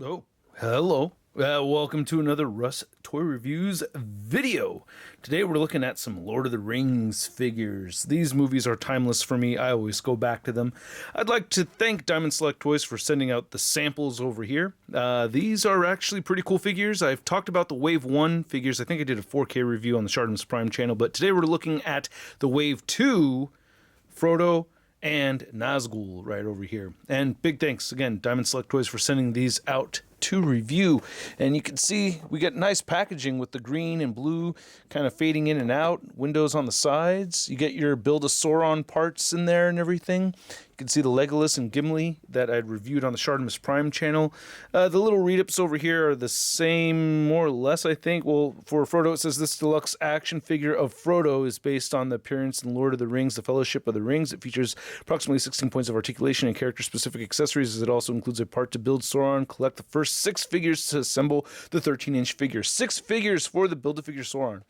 Oh, hello. Welcome to another Russ Toy Reviews video. Today we're looking at some Lord of the Rings figures. These movies are timeless for me. I always go back to them. I'd like to thank Diamond Select Toys for sending out the samples over here. These are actually pretty cool figures. I've talked about the Wave 1 figures. I think I did a 4K review on the Shardham's Prime channel, but today we're looking at the Wave 2 Frodo and Nazgul right over here. And big thanks again, Diamond Select Toys, for sending these out to review. And you can see we get nice packaging with the green and blue kind of fading in and out, windows on the sides. You get your Build a Sauron parts in there and everything. You can see the Legolas and Gimli that I'd reviewed on the Shardham's Prime channel. The little read-ups over here are the same, more or less, I think. Well, for Frodo, it says this deluxe action figure of Frodo is based on the appearance in Lord of the Rings, The Fellowship of the Rings. It features approximately 16 points of articulation and character-specific accessories, as it also includes a part to build Sauron. Collect the first 6 figures to assemble the 13-inch figure. 6 figures for the Build-A-Figure Sauron.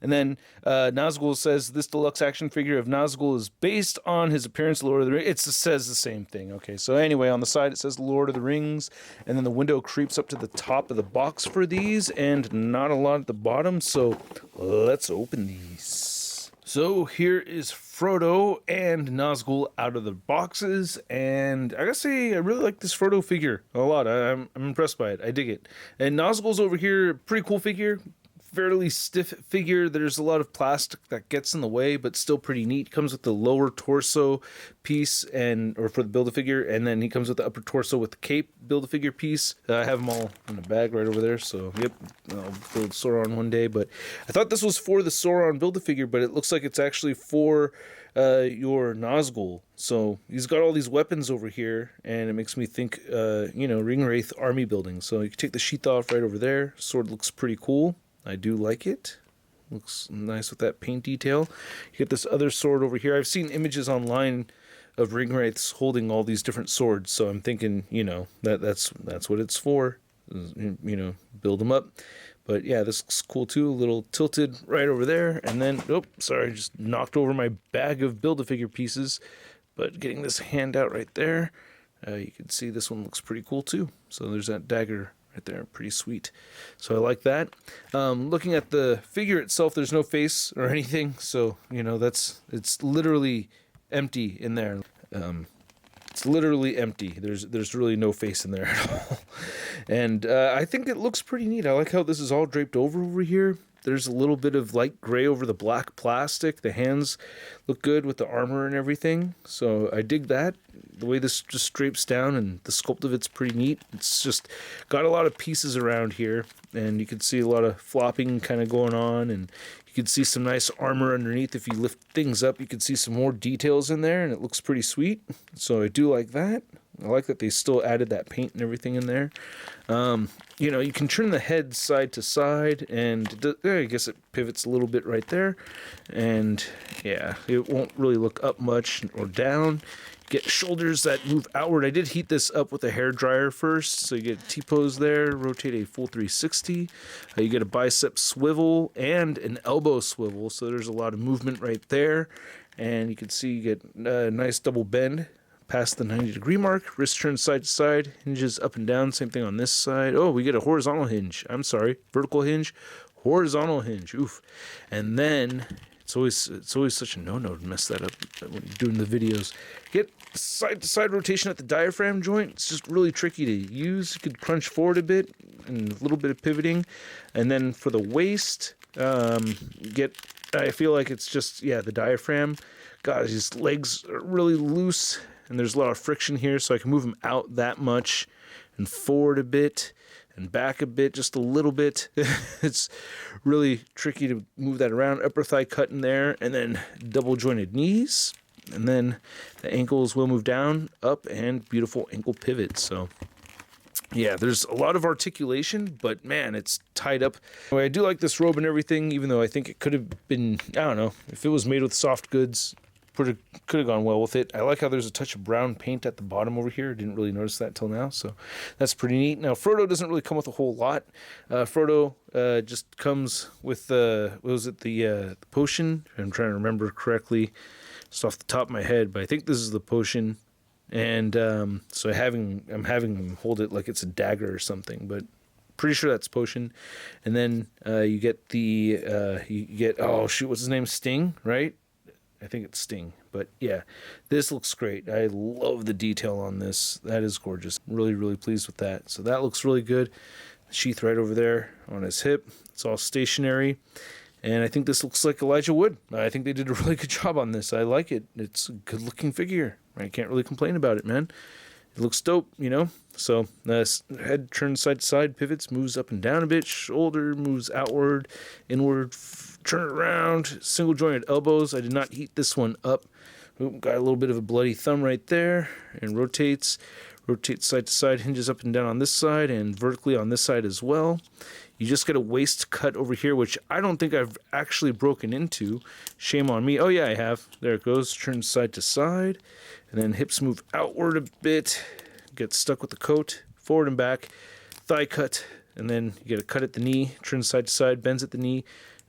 And then Nazgul says this deluxe action figure of Nazgul is based on his appearance in Lord of the Rings. It says the same thing. Okay, so anyway, on the side it says Lord of the Rings, and then the window creeps up to the top of the box for these, and not a lot at the bottom, so let's open these. So here is Frodo and Nazgul out of the boxes, and I gotta say, I really like this Frodo figure a lot. I'm impressed by it. I dig it. And Nazgul's over here, pretty cool figure. Fairly stiff figure. There's a lot of plastic that gets in the way, but still pretty neat. Comes with the lower torso piece or for the Build-A-Figure, and then he comes with the upper torso with the cape Build-A-Figure piece. I have them all in the bag right over there, so yep, I'll build Sauron one day. But I thought this was for the Sauron Build-A-Figure, but it looks like it's actually for your Nazgul. So he's got all these weapons over here, and it makes me think, Ringwraith army building. So you can take the sheath off right over there. Sword looks pretty cool. I do like it. Looks nice with that paint detail. You get this other sword over here. I've seen images online of Ringwraiths holding all these different swords, so I'm thinking, that's what it's for. Build them up. But yeah, this looks cool too. A little tilted right over there. And then, sorry, just knocked over my bag of Build-A-Figure pieces. But getting this hand out right there, you can see this one looks pretty cool too. So there's that dagger right there, pretty sweet. So I like that. Looking at the figure itself, there's no face or anything, so it's literally empty in there. It's literally empty. There's really no face in there at all. And I think it looks pretty neat. I like how this is all draped over here. There's a little bit of light gray over the black plastic. The hands look good with the armor and everything. So I dig that. The way this just drapes down, and the sculpt of it's pretty neat. It's just got a lot of pieces around here, and you can see a lot of flopping kind of going on, and you can see some nice armor underneath. If you lift things up, you can see some more details in there, and it looks pretty sweet. So I do like that. I like that they still added that paint and everything in there. You can turn the head side to side, and I guess it pivots a little bit right there. And yeah, it won't really look up much or down. Get shoulders that move outward. I did heat this up with a hair dryer first, so you get a T-pose there, rotate a full 360. You get a bicep swivel and an elbow swivel, so there's a lot of movement right there. And you can see you get a nice double bend past the 90-degree mark. Wrist turns side to side, hinges up and down. Same thing on this side. Oh, we get a horizontal hinge. I'm sorry, vertical hinge, horizontal hinge. Oof. And then it's always such a no-no to mess that up when you're doing the videos. Get side-to-side rotation at the diaphragm joint. It's just really tricky to use. You could crunch forward a bit and a little bit of pivoting. And then for the waist, I feel like it's just, the diaphragm. God, his legs are really loose, and there's a lot of friction here, so I can move them out that much and forward a bit and back a bit, just a little bit. It's really tricky to move that around. Upper thigh cut in there, and then double jointed knees. And then the ankles will move down, up, and beautiful ankle pivot. So yeah, there's a lot of articulation, but man, it's tied up. Anyway, I do like this robe and everything, even though I think it could have been, I don't know, if it was made with soft goods, could have gone well with it. I like how there's a touch of brown paint at the bottom over here. Didn't really notice that till now, so that's pretty neat. Now, Frodo doesn't really come with a whole lot. Frodo just comes with, the potion? I'm trying to remember correctly. Just off the top of my head, but I think this is the potion. and so I'm having him hold it like it's a dagger or something, but pretty sure that's potion. And then you get oh shoot, what's his name? Sting, right? I think it's Sting. But yeah, this looks great. I love the detail on this. That is gorgeous. Really, really pleased with that. So that looks really good. Sheath right over there on his hip. It's all stationary. And I think this looks like Elijah Wood. I think they did a really good job on this. I like it. It's a good looking figure. I can't really complain about it, man. It looks dope, you know? So head turns side to side, pivots, moves up and down a bit. Shoulder moves outward, inward, turn it around. Single jointed elbows. I did not heat this one up. Oop, got a little bit of a bloody thumb right there. And rotates side to side, hinges up and down on this side and vertically on this side as well. You just get a waist cut over here, which I don't think I've actually broken into. Shame on me. Oh yeah, I have. There it goes. Turns side to side. And then hips move outward a bit. Get stuck with the coat. Forward and back. Thigh cut. And then you get a cut at the knee. Turns side to side. Bends at the knee.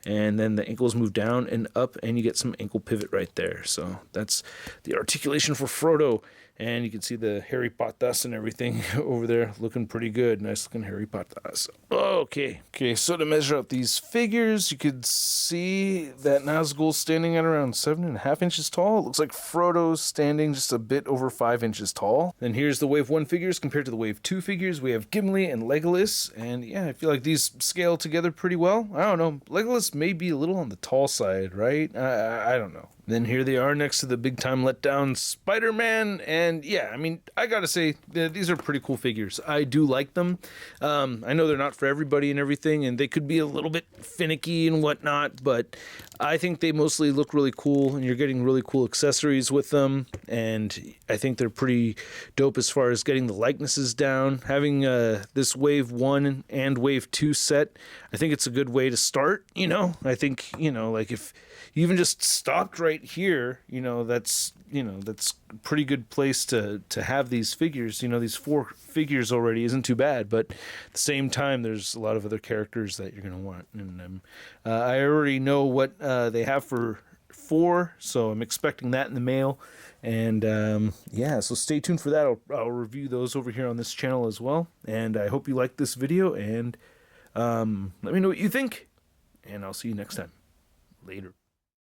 And then the ankles move down and up. And you get some ankle pivot right there. So that's the articulation for Frodo. And you can see the hairy patas and everything over there looking pretty good. Nice looking hairy patas. Okay, so to measure out these figures, you could see that Nazgul's standing at around 7.5 inches tall. It looks like Frodo's standing just a bit over 5 inches tall. Then here's the Wave 1 figures compared to the Wave 2 figures. We have Gimli and Legolas. And yeah, I feel like these scale together pretty well. I don't know. Legolas may be a little on the tall side, right? I don't know. Then here they are next to the big time letdown Spider-Man. And yeah, I mean, I gotta say, these are pretty cool figures. I do like them. I know they're not for everybody and everything, and they could be a little bit finicky and whatnot, but I think they mostly look really cool, and you're getting really cool accessories with them. And I think they're pretty dope as far as getting the likenesses down. Having this Wave 1 and Wave 2 set, I think it's a good way to start, you know? I think, you know, like if you even just stopped right here, that's a pretty good place to have these figures. These 4 figures already isn't too bad, but at the same time, there's a lot of other characters that you're going to want. And I already know what they have for 4, so I'm expecting that in the mail. And so stay tuned for that. I'll review those over here on this channel as well. And I hope you liked this video, and let me know what you think. And I'll see you next time. Later.